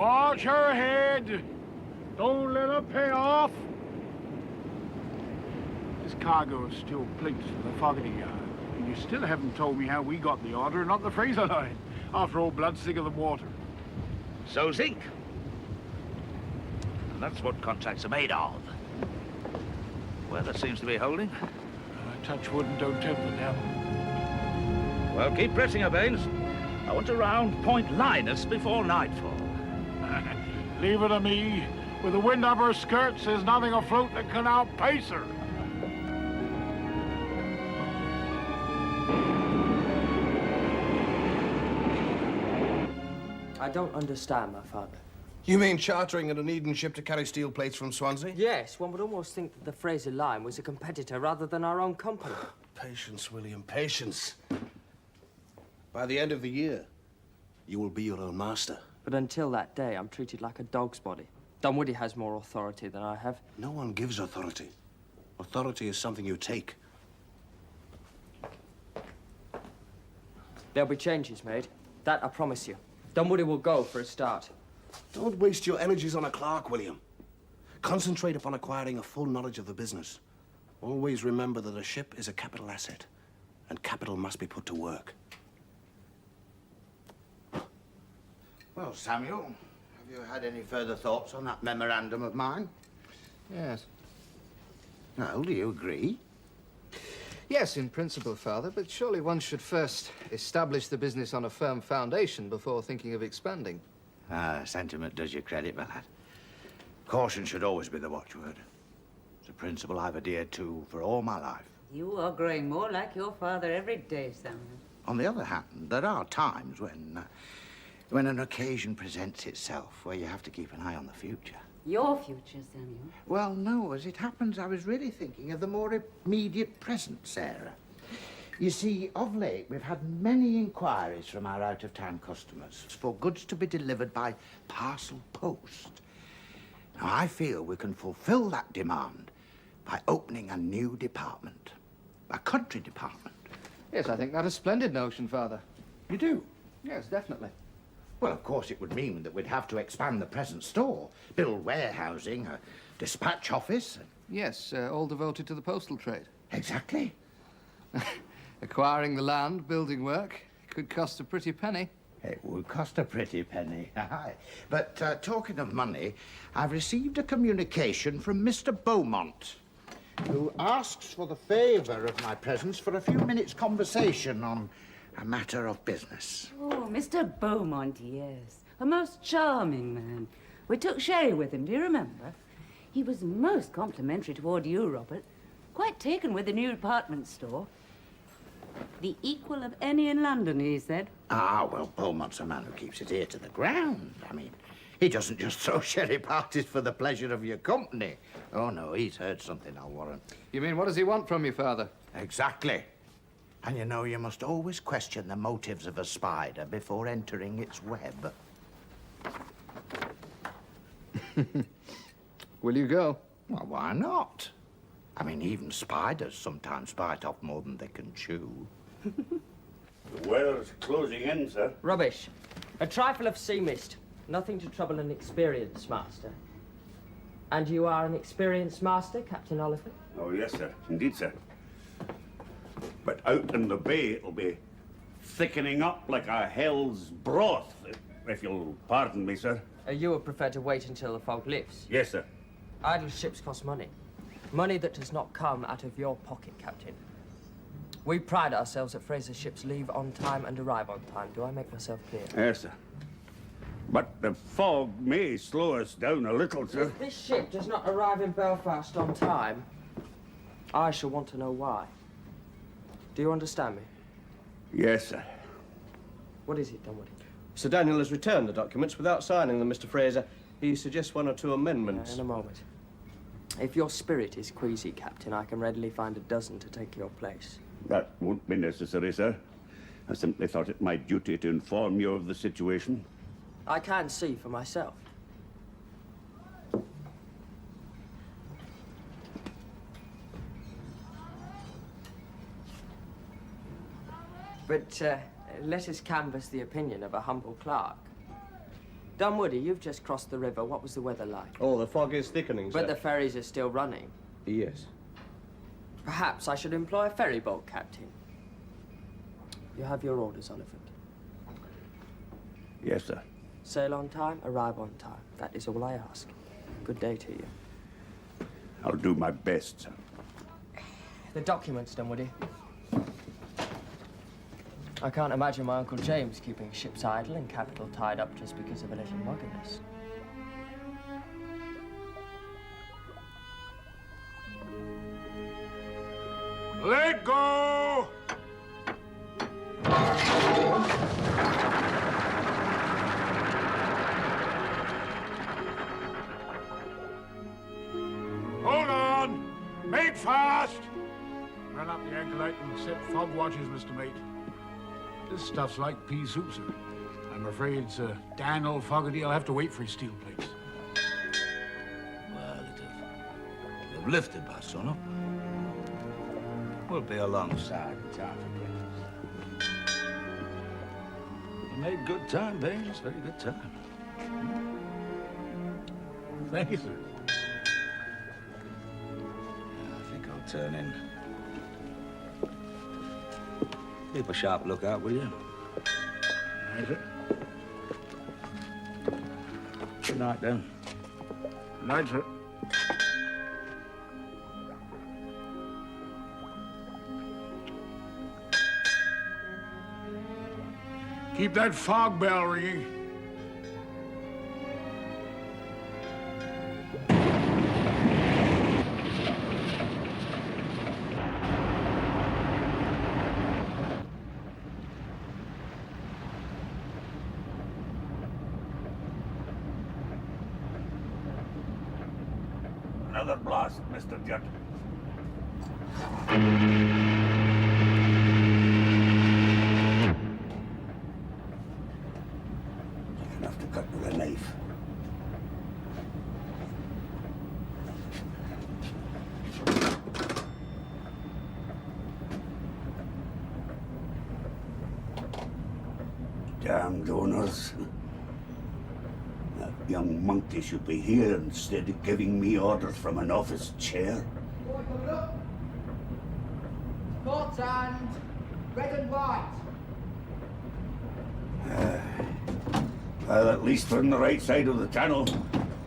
Watch her head! Don't let her pay off! This cargo is still plates for the Fogarty yard. And you still haven't told me how we got the order and not the Frazer line. After all, blood's thicker than water. So's ink. And that's what contracts are made of. Weather seems to be holding. Touch wood and don't tempt the devil. Well, keep pressing her, Baines. I want to round Point Linus before nightfall. Leave her to me. With the wind up her skirts, there's nothing afloat that can outpace her. I don't understand, my father. You mean chartering an Onedin ship to carry steel plates from Swansea? Yes, one would almost think that the Frazer line was a competitor rather than our own company. Patience, William, patience. By the end of the year, you will be your own master. But until that day, I'm treated like a dog's body. Dunwoody has more authority than I have. No one gives authority. Authority is something you take. There'll be changes made. That I promise you. Dunwoody will go for a start. Don't waste your energies on a clerk, William. Concentrate upon acquiring a full knowledge of the business. Always remember that a ship is a capital asset, and capital must be put to work. Well, Samuel, have you had any further thoughts on that memorandum of mine? Yes. No, do you agree? Yes, in principle, Father, but surely one should first establish the business on a firm foundation before thinking of expanding. Sentiment does you credit, my lad. Caution should always be the watchword. It's a principle I've adhered to for all my life. You are growing more like your father every day, Samuel. On the other hand, there are times when an occasion presents itself where you have to keep an eye on the future. Your future, Samuel. Well, no, as it happens, I was really thinking of the more immediate present, Sarah. You see, of late, we've had many inquiries from our out-of-town customers for goods to be delivered by parcel post. Now, I feel we can fulfill that demand by opening a new department, a country department. Yes, I think that's a splendid notion, Father. You do? Yes, definitely. Well, of course, it would mean that we'd have to expand the present store, build warehousing, a dispatch office. Yes, all devoted to the postal trade. Exactly. Acquiring the land, building work, could cost a pretty penny. It would cost a pretty penny. But talking of money, I've received a communication from Mr. Beaumont, who asks for the favor of my presence for a few minutes' conversation on a matter of business. Oh, Mr. Beaumont, yes. A most charming man. We took sherry with him, do you remember? He was most complimentary toward you, Robert. Quite taken with the new department store. The equal of any in London, he said. Ah, well, Beaumont's a man who keeps his ear to the ground. I mean, he doesn't just throw sherry parties for the pleasure of your company. Oh, no, he's heard something, I'll warrant. You mean, what does he want from you, Father? Exactly. And you know, you must always question the motives of a spider before entering its web. Will you go? Well, why not? I mean, even spiders sometimes bite off more than they can chew. The weather's closing in, sir. Rubbish. A trifle of sea mist. Nothing to trouble an experienced master. And you are an experienced master, Captain Oliphant? Oh, yes, sir. Indeed, sir. But out in the bay, it'll be thickening up like a hell's broth, if you'll pardon me, sir. You would prefer to wait until the fog lifts? Yes, sir. Idle ships cost money. Money that does not come out of your pocket, Captain. We pride ourselves that Frazer ships leave on time and arrive on time. Do I make myself clear? Yes, sir. But the fog may slow us down a little, sir. If this ship does not arrive in Belfast on time, I shall want to know why. Do you understand me? Yes, sir. What is it, Dunwoody? Sir Daniel has returned the documents without signing them, Mr. Frazer. He suggests 1 or 2 amendments. In a moment. If your spirit is queasy, Captain, I can readily find a dozen to take your place. That won't be necessary, sir. I simply thought it my duty to inform you of the situation. I can see for myself. But let us canvass the opinion of a humble clerk. Dunwoody, you've just crossed the river. What was the weather like? Oh, the fog is thickening, sir. But the ferries are still running. Yes. Perhaps I should employ a ferry boat, Captain. You have your orders, Oliphant. Yes, sir. Sail on time, arrive on time. That is all I ask. Good day to you. I'll do my best, sir. The documents, Dunwoody. I can't imagine my Uncle James keeping ships idle and capital tied up just because of a little muggerness. Let go! Hold on! Make fast! Run up the anchor light and set fog watches, Mr. Mate. This stuff's like pea soup, sir. I'm afraid Sir Daniel Fogarty will have to wait for his steel plates. Well, it'll lifted by sunup. We'll be alongside in time for breakfast. You made good time, Baines. Very good time. Thank you, sir. I think I'll turn in. Keep a sharp lookout, will you? Aye, sir. Good night, then. Good night, sir. Keep that fog bell ringing. Another blast, Mr. Judd. Enough to cut with a knife. Damned owners. That young monkey should be here instead of giving me orders from an office chair. Port and red and white. Well, at least we're on the right side of the channel.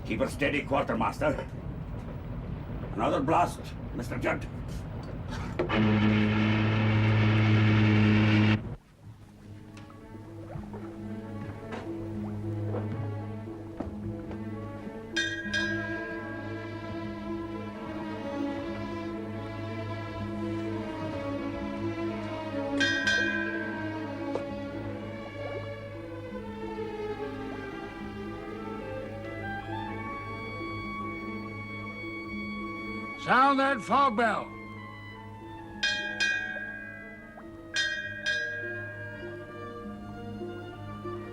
Keep her steady, quartermaster. Another blast, Mr. Judd. Sound that fog bell.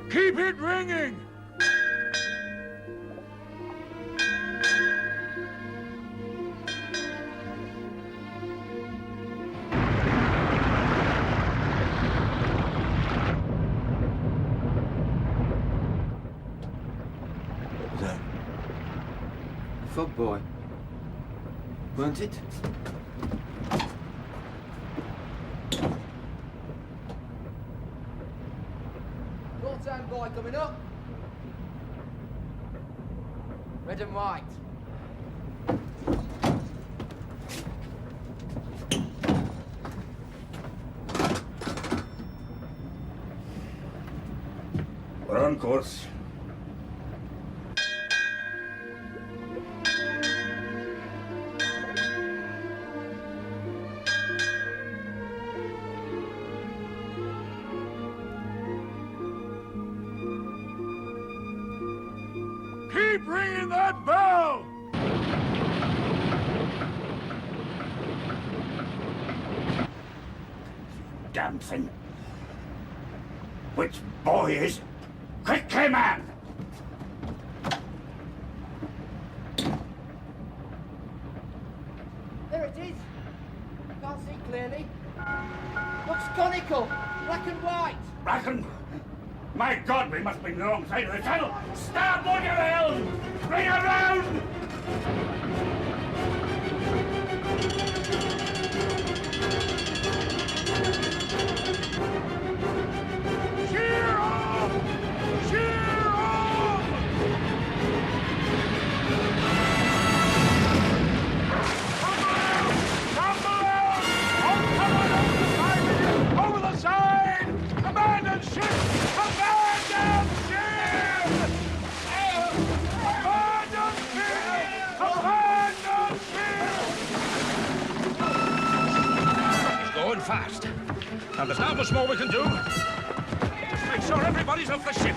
Keep it ringing. What was that? Fog boy. Weren't it? Port boy coming up. Red and white. We're on course. Keep ringing that bell! Damn thing. Which boy is it? Quickly, man! There it is. Can't see clearly. Looks conical. Black and white. Bracken, My God, we must be on the wrong side of the channel! Starboard, you helm! Bring her round! Sheer off! Sheer off! Come below! Oh, come on over the side with you! Over the side! Abandon ship! Abandon ship! Abandon ship! Abandon ship! He's going fast. Now, there's not much more we can do. Just make sure everybody's off the ship.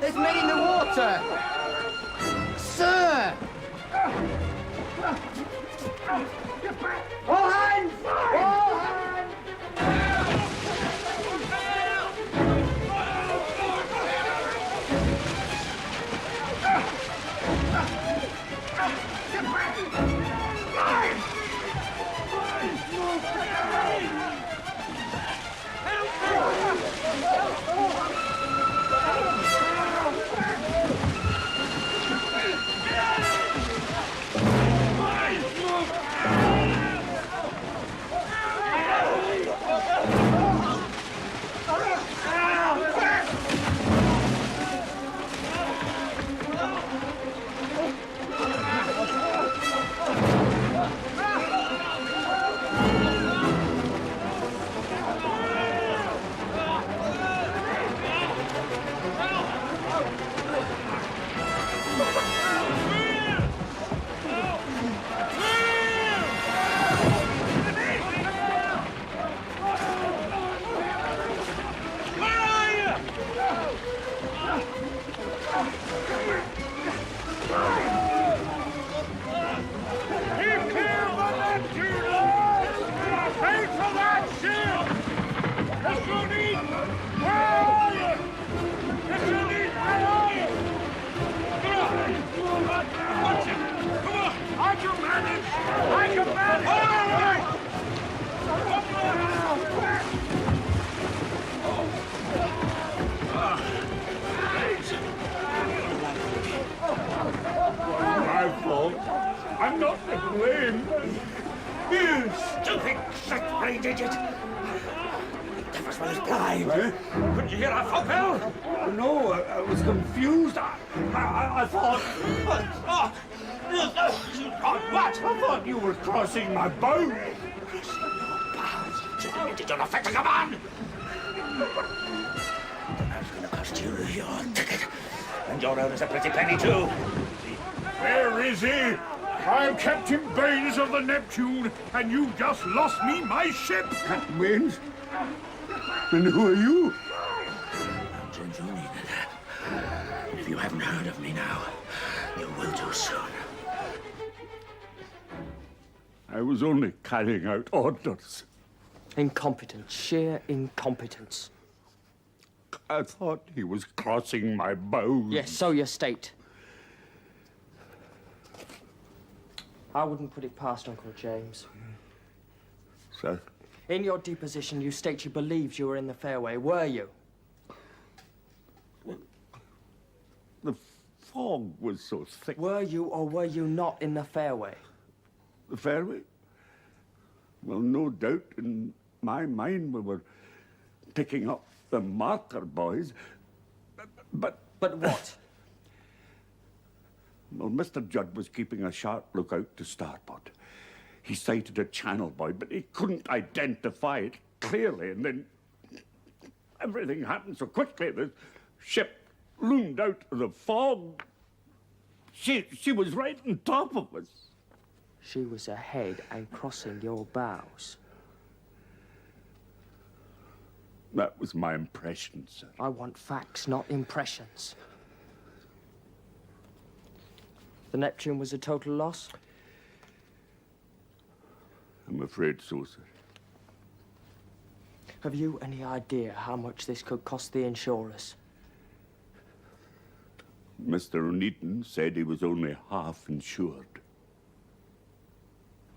There's men in the water! Sir! All hands! All hands! I'm not to blame. You stupid, sick-brained idiot! Deaf as well as blind. Couldn't you hear our fog bell? No, I was confused. I thought... What? I thought you were crossing my bow. Crossing your bow? Did you not fit to command? That's going to cost you your ticket. And you're out as a pretty penny, too. Where is he? I'm Captain Baines of the Neptune, and you just lost me my ship! Captain Baines? And who are you? I'm James Onedin. If you haven't heard of me now, you will do soon. I was only carrying out orders. Incompetence, sheer incompetence. I thought he was crossing my bows. Yes, so you state. I wouldn't put it past Uncle James. Sir? In your deposition, you state you believed you were in the fairway, were you? The fog was so thick. Were you or were you not in the fairway? The fairway? Well, no doubt in my mind we were picking up the marker boys, but... But what? Well, Mr. Judd was keeping a sharp lookout to starboard. He sighted a channel boy, but he couldn't identify it clearly, and then everything happened so quickly. The ship loomed out of the fog. She was right on top of us. She was ahead and crossing your bows. That was my impression, sir. I want facts, not impressions. The Neptune was a total loss? I'm afraid so, sir. Have you any idea how much this could cost the insurers? Mr. Onedin said he was only half insured.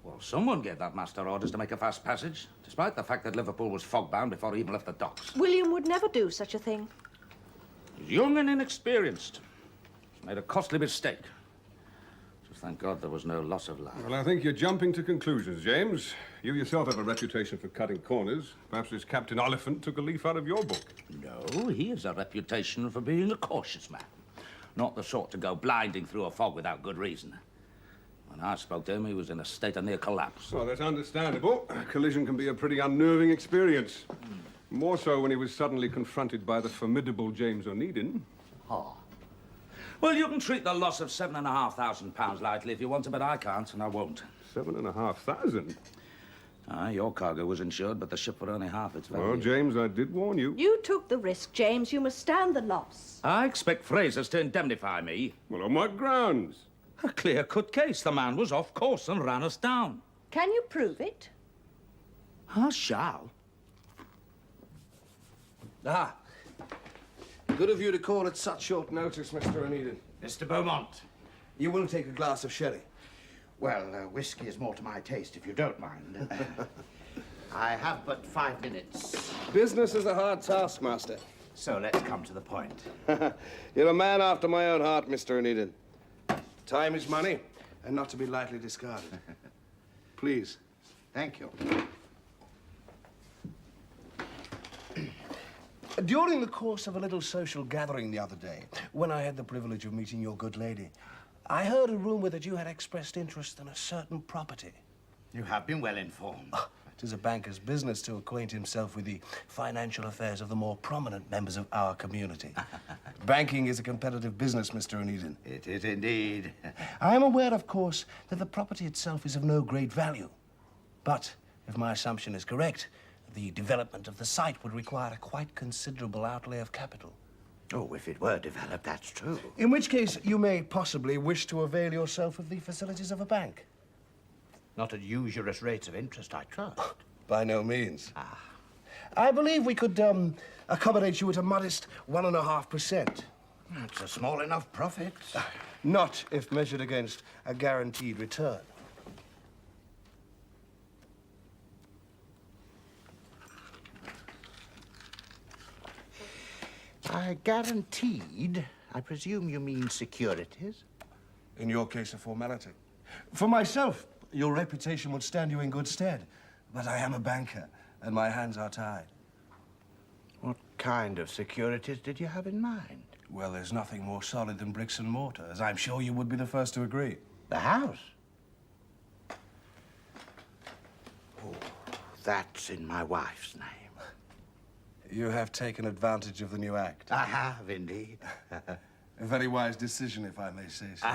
Well, someone gave that master orders to make a fast passage, despite the fact that Liverpool was fog-bound before he even left the docks. William would never do such a thing. He's young and inexperienced. He's made a costly mistake. Just thank God there was no loss of life. Well, I think you're jumping to conclusions, James. You yourself have a reputation for cutting corners. Perhaps this Captain Oliphant took a leaf out of your book. No, he has a reputation for being a cautious man. Not the sort to go blinding through a fog without good reason. When I spoke to him, he was in a state of near collapse. Well, that's understandable. A collision can be a pretty unnerving experience. More so when he was suddenly confronted by the formidable James Onedin. Oh. Well, you can treat the loss of £7,500 lightly if you want to, but I can't, and I won't. 7,500? Your cargo was insured, but the ship for only half its value. Well, James, I did warn you. You took the risk, James. You must stand the loss. I expect Frazer's to indemnify me. Well, on what grounds? A clear-cut case. The man was off course and ran us down. Can you prove it? I shall. Ah. Good of you to call at such short notice, Mr. Onedin. Mr. Beaumont. You will take a glass of sherry. Well, whiskey is more to my taste, if you don't mind. I have but 5 minutes. Business is a hard task, Master. So let's come to the point. You're a man after my own heart, Mr. Onedin. Time is money, and not to be lightly discarded. Please. Thank you. During the course of a little social gathering the other day, when I had the privilege of meeting your good lady, I heard a rumor that you had expressed interest in a certain property. You have been well informed. It is a banker's business to acquaint himself with the financial affairs of the more prominent members of our community. Banking is a competitive business, Mr. Onedin. It is indeed. I am aware, of course, that the property itself is of no great value. But if my assumption is correct, the development of the site would require a quite considerable outlay of capital. Oh, if it were developed, that's true. In which case, you may possibly wish to avail yourself of the facilities of a bank. Not at usurious rates of interest, I trust. By no means. I believe we could accommodate you at a modest 1.5%. That's a small enough profit. Not if measured against a guaranteed return. By guaranteed, I presume you mean securities? In your case, a formality. For myself, your reputation would stand you in good stead. But I am a banker, and my hands are tied. What kind of securities did you have in mind? Well, there's nothing more solid than bricks and mortar, as I'm sure you would be the first to agree. The house? Oh, that's in my wife's name. You have taken advantage of the new act. I have, indeed. A very wise decision, if I may say so.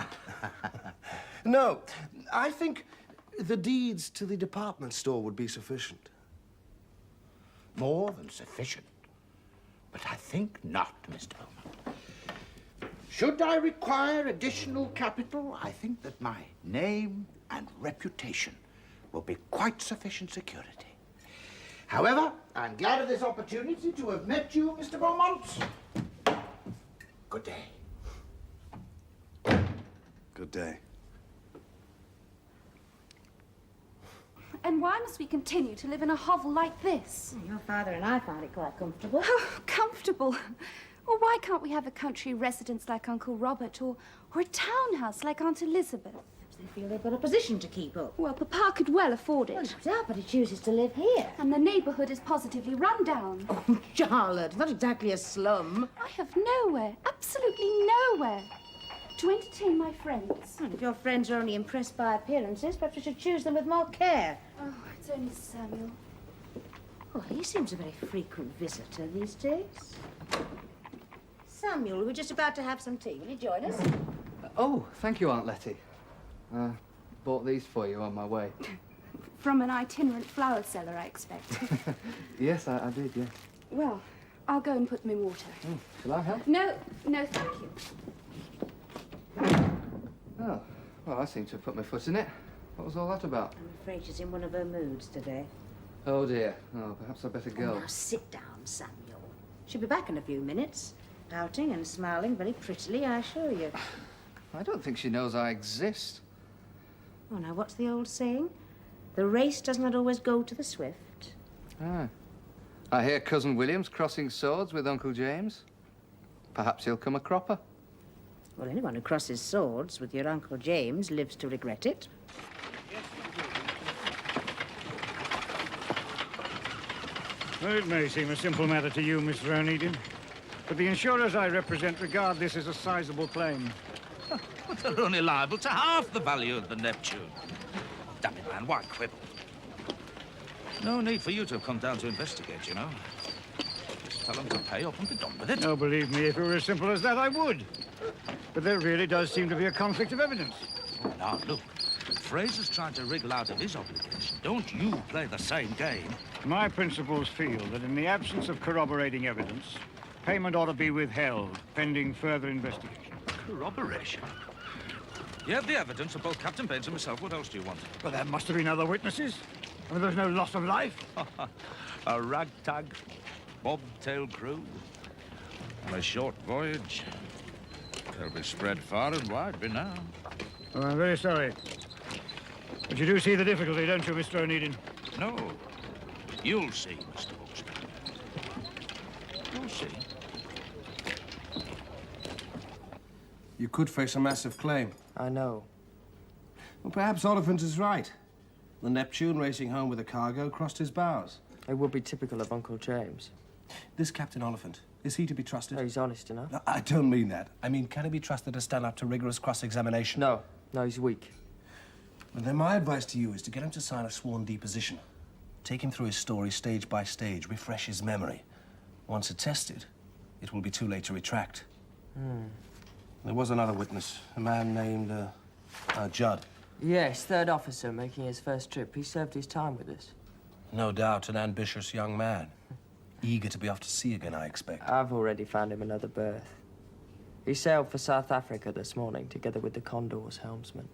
No, I think the deeds to the department store would be sufficient. More than sufficient. But I think not, Mr. Beaumont. Should I require additional capital, I think that my name and reputation will be quite sufficient security. However, I'm glad of this opportunity to have met you, Mr. Beaumont. Good day. Good day. And why must we continue to live in a hovel like this? Your father and I find it quite comfortable. Oh, comfortable. Well, why can't we have a country residence like Uncle Robert or a townhouse like Aunt Elizabeth? They feel they've got a position to keep up. Well, Papa could well afford it. Well, no doubt, but he chooses to live here. And the neighbourhood is positively run down. Oh, Charlotte, not exactly a slum. I have nowhere, absolutely nowhere, to entertain my friends. Well, if your friends are only impressed by appearances, perhaps you should choose them with more care. Oh, it's only Samuel. Oh, he seems a very frequent visitor these days. Samuel, we were just about to have some tea. Will you join us? Oh, thank you, Aunt Letty. Bought these for you on my way. From an itinerant flower seller, I expect. Yes, I did, yeah. Well, I'll go and put them in water. Shall I help? No, thank you. Oh, well, I seem to have put my foot in it. What was all that about? I'm afraid she's in one of her moods today. Oh, dear. Oh, perhaps I'd better go. Oh, now sit down, Samuel. She'll be back in a few minutes. pouting and smiling very prettily, I assure you. I don't think she knows I exist. Oh, now, what's the old saying? The race does not always go to the swift. Ah. I hear Cousin William's crossing swords with Uncle James. Perhaps he'll come a cropper. Well, anyone who crosses swords with your Uncle James lives to regret it. Well, it may seem a simple matter to you, Mr. Onedin, but the insurers I represent regard this as a sizable claim. But they're only liable to half the value of the Neptune. Damn it, man, why quibble? No need for you to have come down to investigate, you know. Just tell them to pay up and be done with it. No, believe me, if it were as simple as that, I would. But there really does seem to be a conflict of evidence. Now, look, Frazer's trying to wriggle out of his obligation. Don't you play the same game. My principals feel that in the absence of corroborating evidence, payment ought to be withheld, pending further investigation. Corroboration? You have the evidence of both Captain Baines and myself. What else do you want? Well, there must have been other witnesses. I mean, there's no loss of life. A ragtag, bobtail crew, on a short voyage. They'll be spread far and wide by now. Oh, I'm very sorry. But you do see the difficulty, don't you, Mr. Onedin? No. You'll see, Mr. Buxton. You'll see. You could face a massive claim. I know. Well, perhaps Oliphant is right. The Neptune racing home with a cargo crossed his bows. It would be typical of Uncle James. This Captain Oliphant, is he to be trusted? Oh, he's honest enough. No, I don't mean that. I mean, can he be trusted to stand up to rigorous cross-examination? No, he's weak. Well, then my advice to you is to get him to sign a sworn deposition. Take him through his story stage by stage, refresh his memory. Once attested, it will be too late to retract. There was another witness, a man named Judd. Yes, third officer making his first trip. He served his time with us. No doubt an ambitious young man. Eager to be off to sea again, I expect. I've already found him another berth. He sailed for South Africa this morning, together with the Condor's helmsman.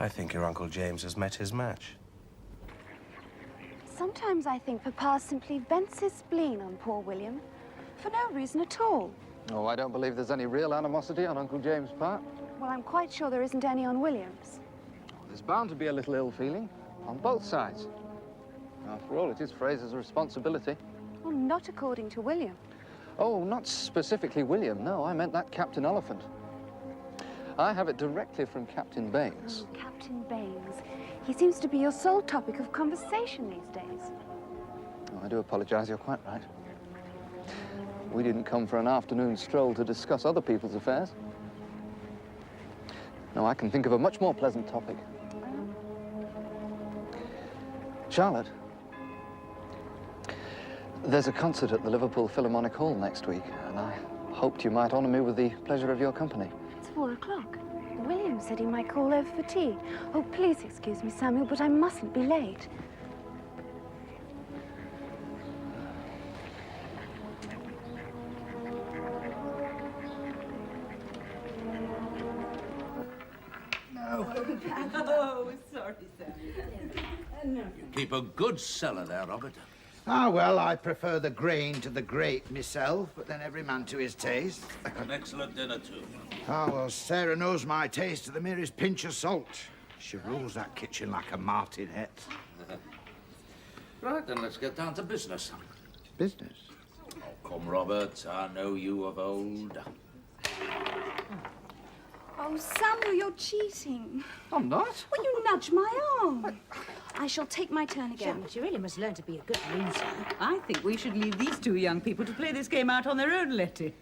I think your Uncle James has met his match. Sometimes I think Papa simply vents his spleen on poor William for no reason at all. Oh, I don't believe there's any real animosity on Uncle James' part. Well, I'm quite sure there isn't any on William's. There's bound to be a little ill feeling on both sides. After all, it is Frazer's responsibility. Well, not according to William. Oh, not specifically William, no. I meant that Captain Oliphant. I have it directly from Captain Baines. Oh, Captain Baines. He seems to be your sole topic of conversation these days. Oh, I do apologize, you're quite right. We didn't come for an afternoon stroll to discuss other people's affairs. No, I can think of a much more pleasant topic. Charlotte, there's a concert at the Liverpool Philharmonic Hall next week, and I hoped you might honor me with the pleasure of your company. It's 4 o'clock. William said he might call over for tea. Oh, please excuse me, Samuel, but I mustn't be late. Oh, sorry, Samuel. You keep a good cellar there, Robert. Ah, well, I prefer the grain to the grape myself, but then every man to his taste. An excellent dinner, too. Ah, well, Sarah knows my taste to the merest pinch of salt. She rules that kitchen like a martinet. Right, then let's get down to business. Business? Oh, come, Robert. I know you of old. Oh, Samuel, you're cheating. I'm not. Well, you nudged my arm. I shall take my turn again. But you really must learn to be a good loser. I think we should leave these two young people to play this game out on their own, Letty.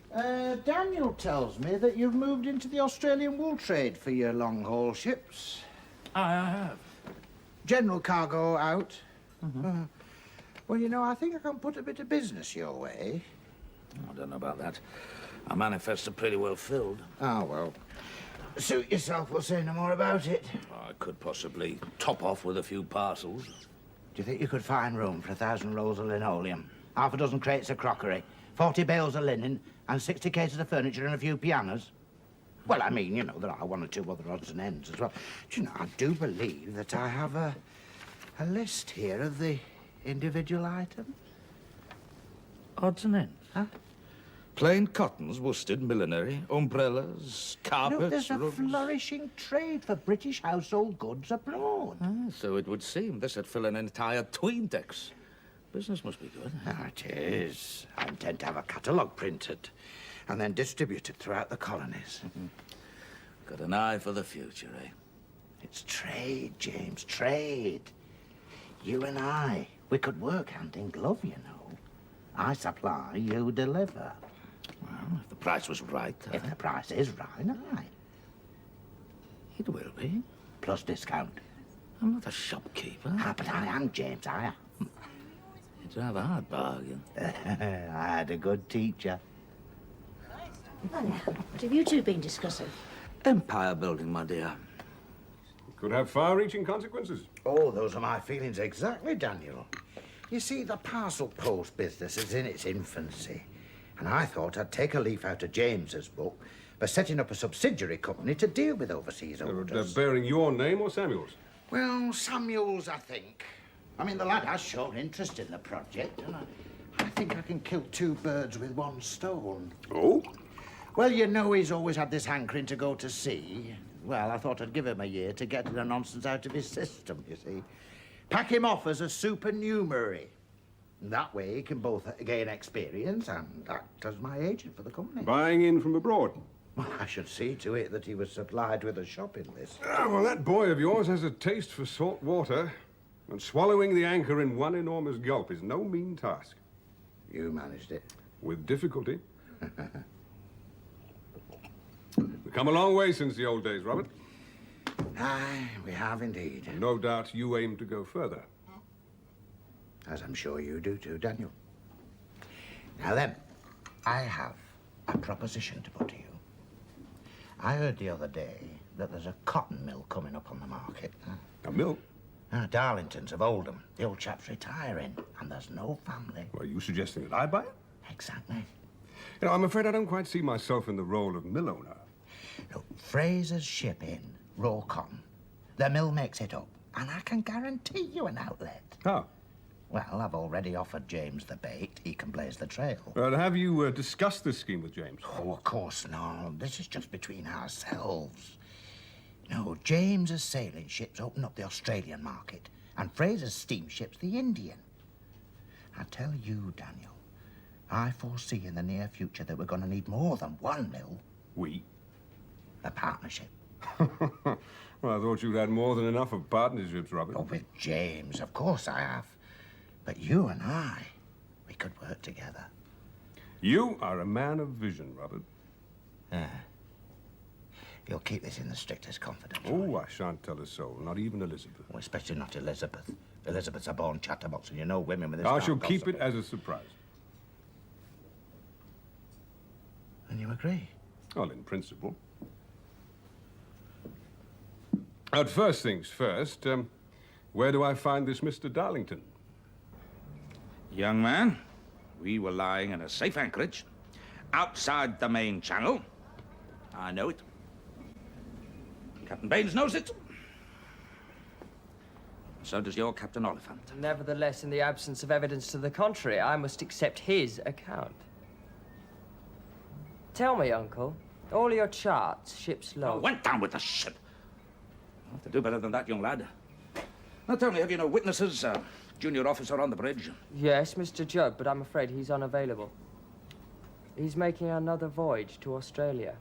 Daniel tells me that you've moved into the Australian wool trade for your long-haul ships. I have. General cargo out. Well, you know, I think I can put a bit of business your way. I don't know about that. Our manifests are pretty well filled. Ah, well. Suit yourself, we'll say no more about it. I could possibly top off with a few parcels. Do you think you could find room for 1,000 rolls of linoleum, half a dozen crates of crockery, 40 bales of linen, and 60 cases of furniture and a few pianos? Well, I mean, you know, there are 1 or 2 other odds and ends as well. Do you know, I do believe that I have a list here of the individual items. Odds and ends? Huh? Plain cottons, worsted, millinery, umbrellas, carpets, No, there's a rugs. flourishing trade for British household goods abroad. So it would seem this would fill an entire tween decks. Business must be good. It is. I intend to have a catalogue printed and then distributed throughout the colonies. Got an eye for the future, eh? It's trade, James, trade. You and I, we could work hand in glove, you know. I supply, you deliver. Well, if the price was right. If the price is right, aye. It will be. Plus discount. I'm not a shopkeeper. But I am, James, I am. You'd have a hard bargain. I had a good teacher. Well, now, what have you two been discussing? Empire building, my dear. Could have far-reaching consequences. Oh, those are my feelings exactly, Daniel. You see, the parcel post business is in its infancy. And I thought I'd take a leaf out of James's book by setting up a subsidiary company to deal with overseas orders. Bearing your name or Samuel's? Well, Samuel's, I think. I mean, the lad has shown interest in the project, and I think I can kill two birds with one stone. Oh? Well, you know he's always had this hankering to go to sea. Well, I thought I'd give him a year to get the nonsense out of his system, you see. Pack him off as a supernumerary. That way he can both gain experience and act as my agent for the company. Buying in from abroad? Well, I should see to it that he was supplied with a shopping list. Well, that boy of yours has a taste for salt water, and swallowing the anchor in one enormous gulp is no mean task. You managed it. With difficulty. We've come a long way since the old days, Robert. Aye, we have indeed. No doubt you aim to go further. As I'm sure you do too, Daniel. Now then, I have a proposition to put to you. I heard the other day that there's a cotton mill coming up on the market. A mill? Darlington's of Oldham. The old chap's retiring, and there's no family. Well, are you suggesting that I buy it? Exactly. You know, I'm afraid I don't quite see myself in the role of mill owner. No, Frazer's ship in raw cotton. The mill makes it up, and I can guarantee you an outlet. How? Well, I've already offered James the bait. He can blaze the trail. Well, have you discussed this scheme with James? Oh, of course not. This is just between ourselves. No, James's sailing ships open up the Australian market, and Frazer's steamships the Indian. I tell you, Daniel, I foresee in the near future that we're going to need more than one mill. We? A partnership. Well, I thought you'd had more than enough of partnerships, Robert. Oh, with James, of course I have. But you and I, we could work together. You are a man of vision, Robert. You'll keep this in the strictest confidence. Oh, I shan't tell a soul, not even Elizabeth. Well, especially not Elizabeth. Elizabeth's a born chatterbox, and you know women with this I kind shall of keep gossip. it as a surprise. And you agree? Well, in principle. But first things first, where do I find this Mr. Darlington? Young man, we were lying in a safe anchorage outside the main channel. I know it. Captain Baines knows it. So does your Captain Oliphant. Nevertheless, in the absence of evidence to the contrary, I must accept his account. Tell me, Uncle, all your charts, ship's log. Went down with the ship. I'll have to do better than that, young lad. Now tell me, have you no witnesses? Junior officer on the bridge? Yes, Mr. Judd, but I'm afraid he's unavailable. He's making another voyage to Australia.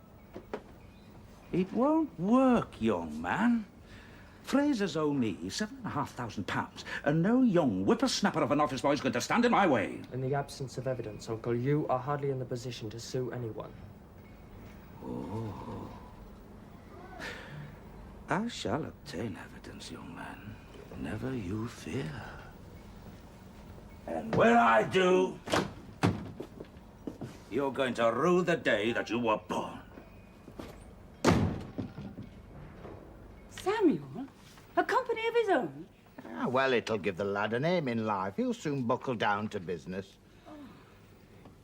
It won't work, young man. Frazer's owe me £7,500, and no young whippersnapper of an office boy's going to stand in my way. In the absence of evidence, Uncle, you are hardly in the position to sue anyone. Oh. I shall obtain evidence, young man. Never you fear. And when I do, you're going to rue the day that you were born. Samuel? A company of his own? Well, it'll give the lad a name in life. He'll soon buckle down to business.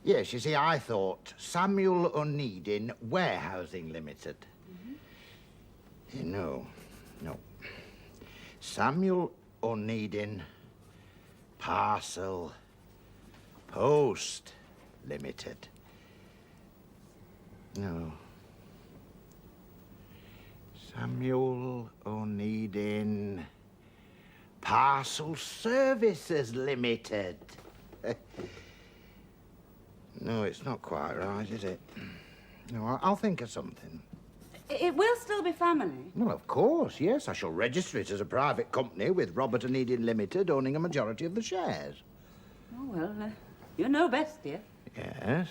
Yes, you see, I thought Samuel Onedin Warehousing Limited. No. Samuel Onedin Parcel Post Limited. No. Samuel Onedin. Parcel Services Limited. No, it's not quite right, is it? No, I'll think of something. It will still be family. Well, of course, yes. I shall register it as a private company with Robert Onedin Limited owning a majority of the shares. Oh, well, you know best, dear. Yes.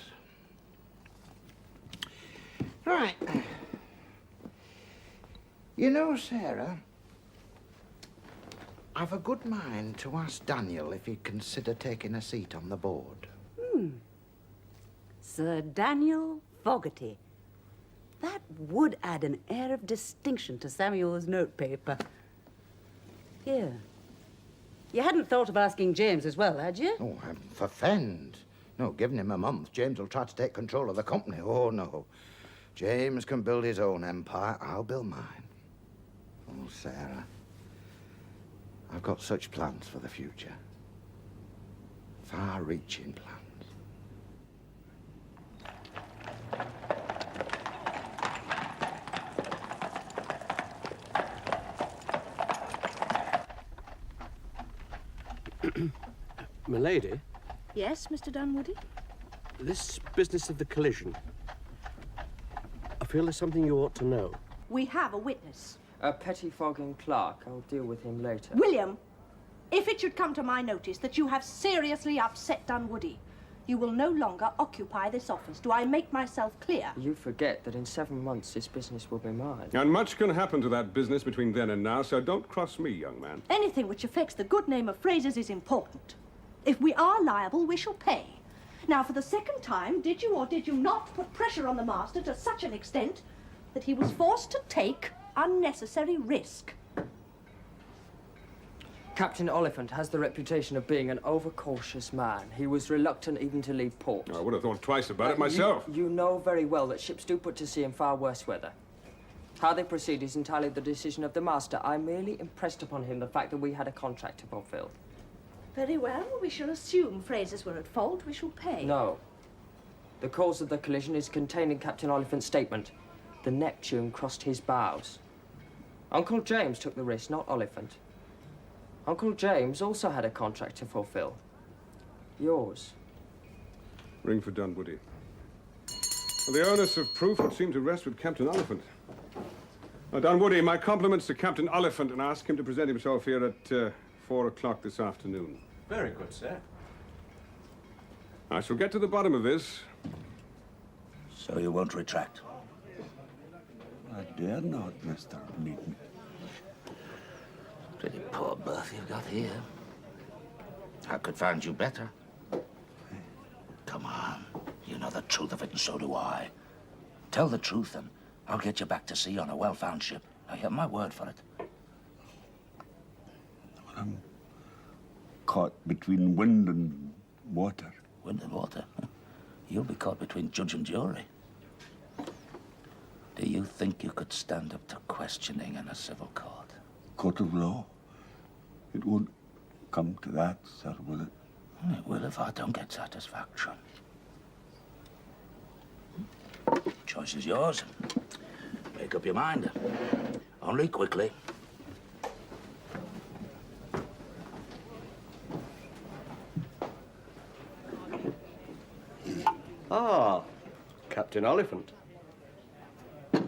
Right. You know, Sarah, I've a good mind to ask Daniel if he'd consider taking a seat on the board. Sir Daniel Fogarty. That would add an air of distinction to Samuel's notepaper. Here. You hadn't thought of asking James as well, had you? Oh, I'm for fend. No, giving him a month, James will try to take control of the company. Oh, no. James can build his own empire. I'll build mine. Oh, Sarah. I've got such plans for the future. Far-reaching plans. Milady, Yes, Mr. Dunwoody? this business of the collision, I feel there's something you ought to know. We have a witness. A pettifogging clerk. I'll deal with him later. William, if it should come to my notice that you have seriously upset Dunwoody, you will no longer occupy this office. Do I make myself clear? You forget that in 7 months this business will be mine. And much can happen to that business between then and now, so don't cross me, young man. Anything which affects the good name of Frazer's is important. If we are liable, we shall pay. Now, for the second time, did you or did you not put pressure on the master to such an extent that he was forced to take unnecessary risk? Captain Oliphant has the reputation of being an overcautious man. He was reluctant even to leave port. I would have thought twice about it myself. You know very well that ships do put to sea in far worse weather. How they proceed is entirely the decision of the master. I merely impressed upon him the fact that we had a contract to fulfill. Very well, we shall assume Frazer's were at fault. We shall pay. No. The cause of the collision is contained in Captain Oliphant's statement. The Neptune crossed his bows. Uncle James took the risk, not Oliphant. Uncle James also had a contract to fulfill. Yours. Ring for Dunwoody. Well, the onus of proof would seem to rest with Captain Oliphant. Now, Dunwoody, my compliments to Captain Oliphant and ask him to present himself here at 4 o'clock this afternoon. Very good, sir. I shall get to the bottom of this. So you won't retract? I dare not, Mr. Onedin. Pretty poor berth you've got here. I could find you better. Come on. You know the truth of it, and so do I. Tell the truth, and I'll get you back to sea on a well-found ship. Now, you have my word for it. I'm caught between wind and water. Wind and water? You'll be caught between judge and jury. Do you think you could stand up to questioning in a civil court? Court of law. It won't come to that, sir, will it? It will if I don't get satisfaction. Choice is yours. Make up your mind. Only quickly. Ah, Captain Oliphant. Oh,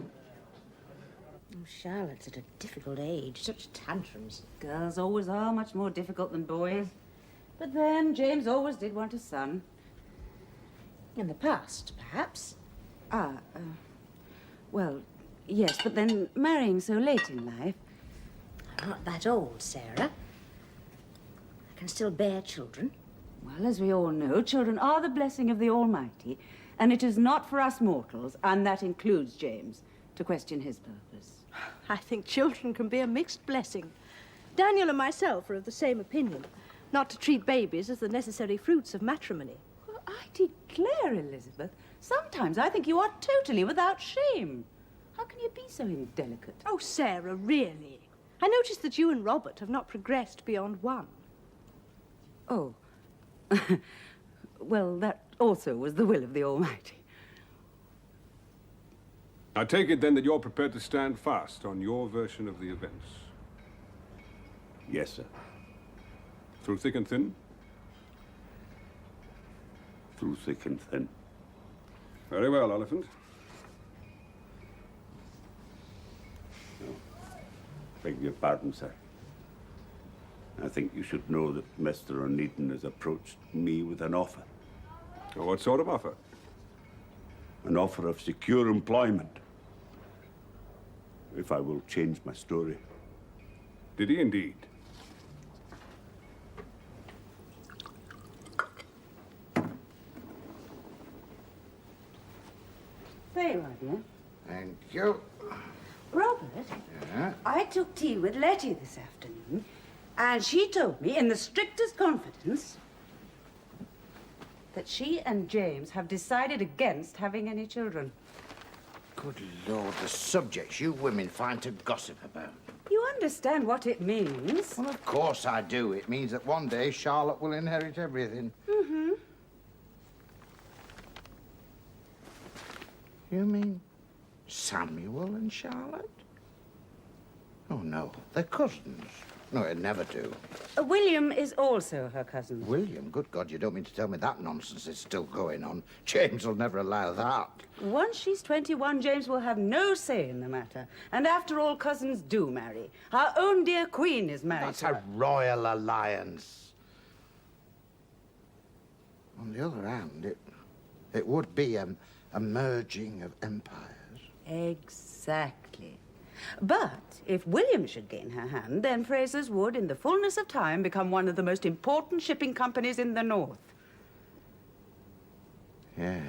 Charlotte's at a difficult age. Such tantrums. Girls always are much more difficult than boys. But then, James always did want a son. In the past, perhaps. Well, yes, but then marrying so late in life. I'm not that old, Sarah. I can still bear children. Well, as we all know, children are the blessing of the Almighty, and it is not for us mortals, and that includes James, to question his purpose. I think children can be a mixed blessing. Daniel and myself are of the same opinion, not to treat babies as the necessary fruits of matrimony. Well, I declare, Elizabeth, sometimes I think you are totally without shame. How can you be so indelicate? Oh, Sarah, really? I noticed that you and Robert have not progressed beyond one. Oh. Oh. Well, that also was the will of the Almighty. I take it then that you're prepared to stand fast on your version of the events. Yes, sir. Through thick and thin? Through thick and thin. Very well, Oliphant. Beg your pardon, sir. I think you should know that Mr. Onedin has approached me with an offer. What sort of offer? An offer of secure employment. If I will change my story. Did he indeed? Very well, dear. Thank you. Robert, Yeah? I took tea with Letty this afternoon, and she told me in the strictest confidence that she and James have decided against having any children. Good Lord, the subjects you women find to gossip about. You understand what it means? Well, of course I do. It means that one day Charlotte will inherit everything. Mm-hmm. You mean Samuel and Charlotte? Oh, no. They're cousins. No, it'd never do. William is also her cousin. William? Good God, you don't mean to tell me that nonsense is still going on. James will never allow that. Once she's 21, James will have no say in the matter. And after all, cousins do marry. Our own dear Queen is married. That's a royal alliance. On the other hand, it would be a merging of empires. Exactly. But if William should gain her hand, then Frazer's would, in the fullness of time, become one of the most important shipping companies in the north. Yes.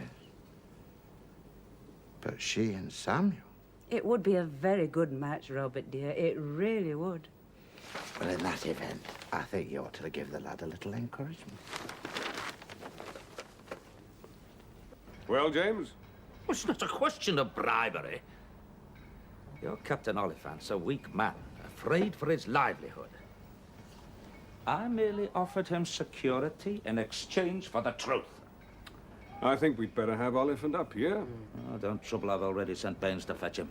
But she and Samuel? It would be a very good match, Robert, dear. It really would. Well, in that event, I think you ought to give the lad a little encouragement. Well, James? It's not a question of bribery. Your Captain Oliphant's a weak man, afraid for his livelihood. I merely offered him security in exchange for the truth. I think we'd better have Oliphant up here. Oh, don't trouble, I've already sent Baines to fetch him.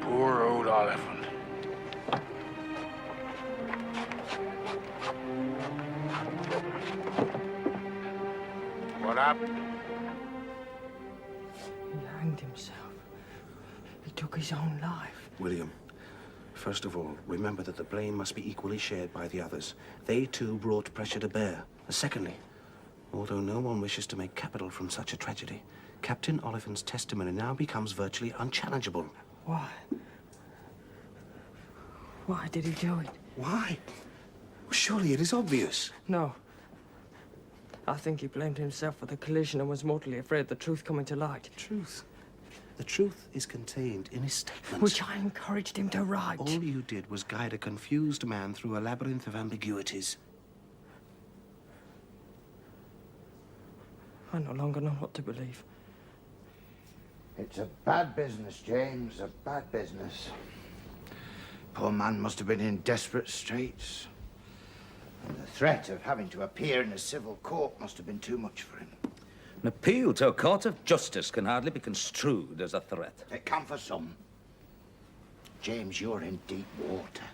Poor old Oliphant. What happened? He hanged himself. He took his own life. William, first of all, remember that the blame must be equally shared by the others. They, too, brought pressure to bear. And secondly, although no one wishes to make capital from such a tragedy, Captain Oliphant's testimony now becomes virtually unchallengeable. Why? Why did he do it? Why? Surely it is obvious. No. I think he blamed himself for the collision and was mortally afraid of the truth coming to light. Truth? The truth is contained in his statement. Which I encouraged him to write. All you did was guide a confused man through a labyrinth of ambiguities. I no longer know what to believe. It's a bad business, James, a bad business. Poor man must have been in desperate straits. And the threat of having to appear in a civil court must have been too much for him. An appeal to a court of justice can hardly be construed as a threat. It can for some. James, you're in deep water.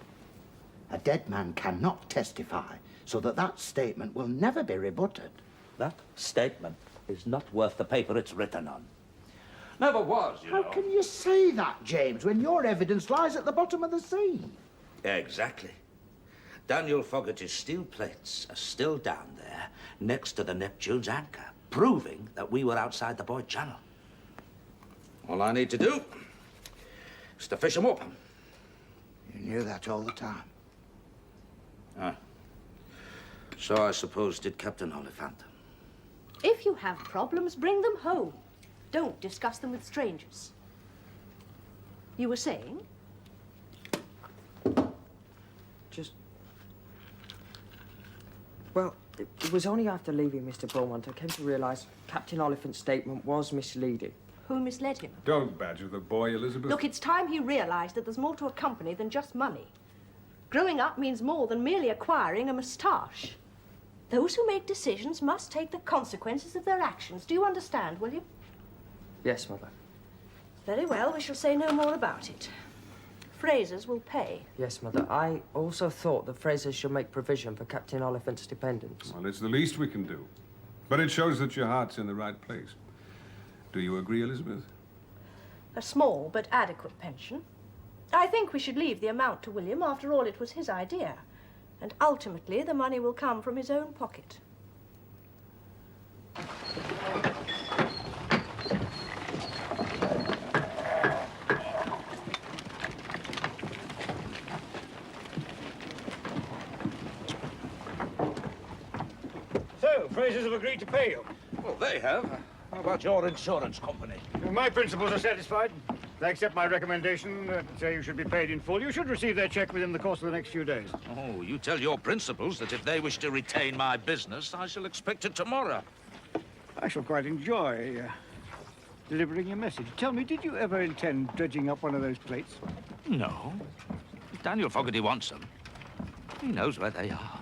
A dead man cannot testify, so that statement will never be rebutted. That statement is not worth the paper it's written on. Never was, you know. How can you say that, James, when your evidence lies at the bottom of the sea? Exactly. Daniel Fogarty's steel plates are still down there, next to the Neptune's anchor, proving that we were outside the Boyd Channel. All I need to do is to fish them up. You knew that all the time. So I suppose did Captain Oliphant. If you have problems, bring them home. Don't discuss them with strangers. You were saying? Well, it was only after leaving Mr. Beaumont I came to realise Captain Oliphant's statement was misleading. Who misled him? Don't badger the boy, Elizabeth. Look, it's time he realised that there's more to a company than just money. Growing up means more than merely acquiring a moustache. Those who make decisions must take the consequences of their actions. Do you understand, William? Yes, Mother. Very well, we shall say no more about it. Frazer's will pay. Yes, Mother. I also thought the Frasers should make provision for Captain Oliphant's dependents. Well, it's the least we can do. But it shows that your heart's in the right place. Do you agree, Elizabeth? A small but adequate pension. I think we should leave the amount to William. After all, it was his idea. And ultimately, the money will come from his own pocket. So, Frazers have agreed to pay you. Well, they have. How about your insurance company? My principals are satisfied. They accept my recommendation, say you should be paid in full. You should receive their check within the course of the next few days. Oh, you tell your principals that if they wish to retain my business, I shall expect it tomorrow. I shall quite enjoy delivering your message. Tell me, did you ever intend dredging up one of those plates? No. If Daniel Fogarty wants them, he knows where they are.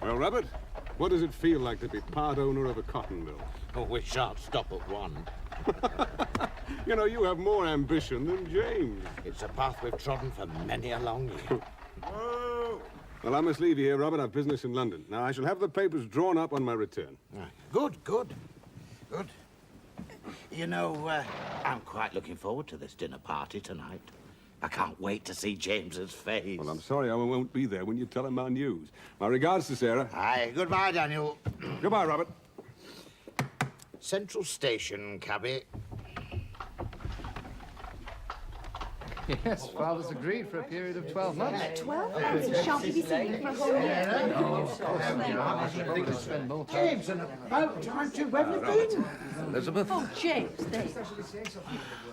Well, Robert, what does it feel like to be part owner of a cotton mill? Oh, we shan't stop at one. You know, you have more ambition than James. It's a path we've trodden for many a long year. Well, I must leave you here, Robert. I've business in London. Now, I shall have the papers drawn up on my return. Good, good. Good. You know, I'm quite looking forward to this dinner party tonight. I can't wait to see James's face. Well, I'm sorry I won't be there when you tell him our news. My regards to Sarah. Aye, goodbye, Daniel. Goodbye, Robert. Central Station, cabby. Yes, Father's agreed for a period of 12 months. 12 months? He shan't be seen for a whole year. No, of course not. Think to spend more time. James, and about time too. Where have you been? Elizabeth? Oh, James, there.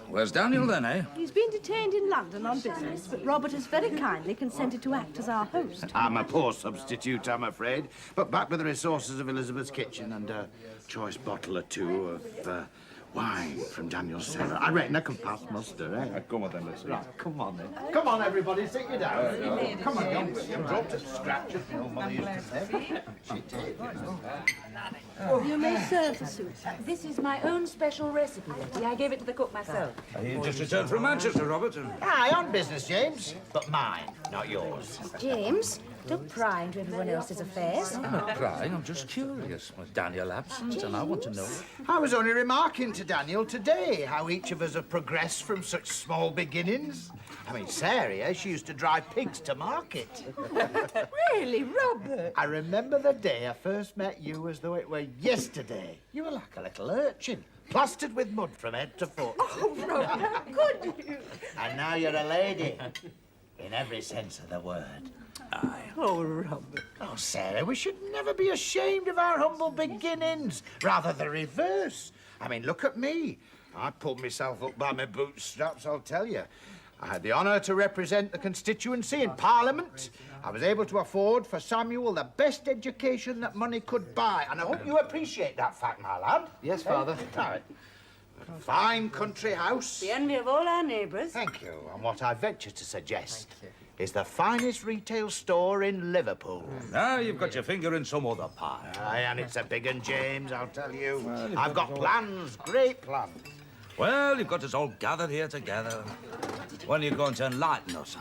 Where's Daniel, then, eh? He's been detained in London on business, but Robert has very kindly consented to act as our host. I'm a poor substitute, I'm afraid. But back with the resources of Elizabeth's kitchen and a choice bottle or two of wine from Daniel's cellar. I reckon I can pass muster, eh? Come on, then, let's see. Right, come on, then. Come on, everybody, sit you down. Come on, young William. Dropped a scratch, as my old mother used to say. She did. You may serve the soup. This is my own special recipe, Letty. I gave it to the cook myself. You just returned from Manchester, Robert. Aye, on business, James. But mine, not yours. James, don't pry into everyone else's affairs. I'm not crying, I'm just curious. With Daniel absent, and I want to know. I was only remarking to Daniel today how each of us have progressed from such small beginnings. I mean, Sarah, she used to drive pigs to market. Really, Robert? I remember the day I first met you as though it were yesterday. You were like a little urchin, plastered with mud from head to foot. Oh, Robert, how could you? And now you're a lady, in every sense of the word. Aye. Oh, Robert. Oh, Sarah, we should never be ashamed of our humble beginnings. Rather the reverse. I mean, look at me. I pulled myself up by my bootstraps, I'll tell you. I had the honour to represent the constituency in Parliament. I was able to afford for Samuel the best education that money could buy. And I hope you appreciate that fact, my lad. Yes, Father. A fine country house. The envy of all our neighbours. Thank you. And what I venture to suggest is the finest retail store in Liverpool. Now you've got your finger in some other pie. Aye, and it's a big one, James, I'll tell you. I've got plans, great plans. Well, you've got us all gathered here together. When are you going to enlighten us?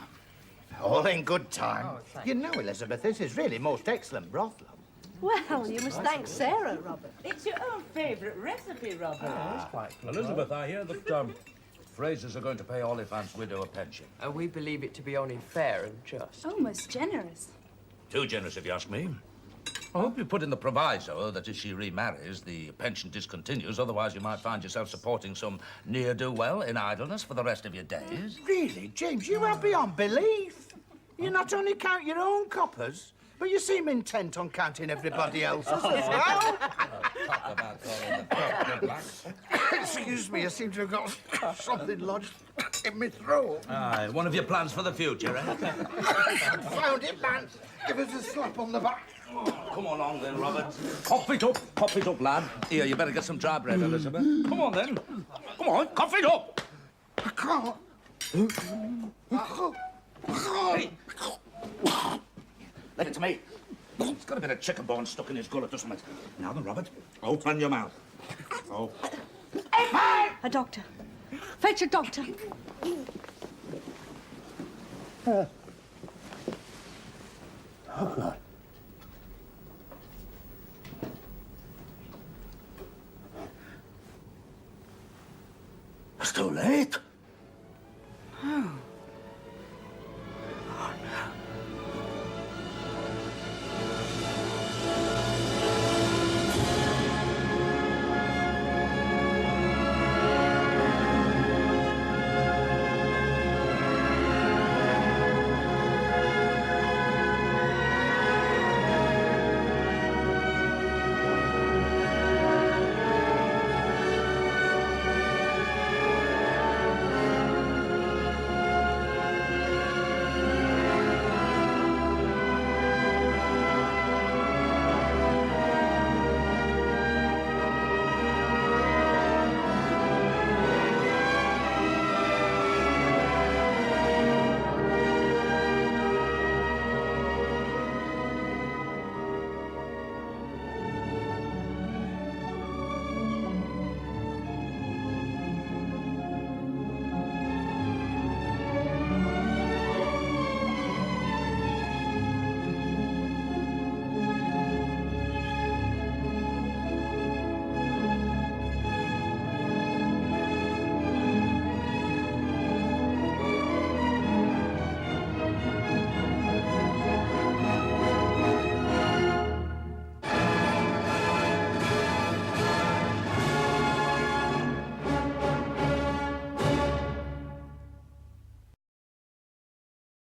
All in good time. You know, Elizabeth, this is really most excellent broth, love. Well, you must thank Sarah, Robert. It's your own favourite recipe, Robert. Elizabeth, I hear that Frazers are going to pay Oliphant's widow a pension. We believe it to be only fair and just. Almost generous. Too generous, if you ask me. I hope you put in the proviso that if she remarries, the pension discontinues. Otherwise, you might find yourself supporting some ne'er-do-well in idleness for the rest of your days. Really, James, you are beyond belief. You not only count your own coppers, but you seem intent on counting everybody else's as well. Excuse me, I seem to have got something lodged in my throat. Aye, one of your plans for the future, eh? Found it, man. Give us a slap on the back. Come along then, Robert. Cough it up, lad. Here, you better get some dry bread, Elizabeth. Come on then. Come on, cough it up. I can't. Hey. Leave it to me. He's got a bit of chicken bone stuck in his gullet, doesn't it? Now then, Robert, open your mouth. Oh. A doctor. Fetch a doctor. Oh, God. It's too late.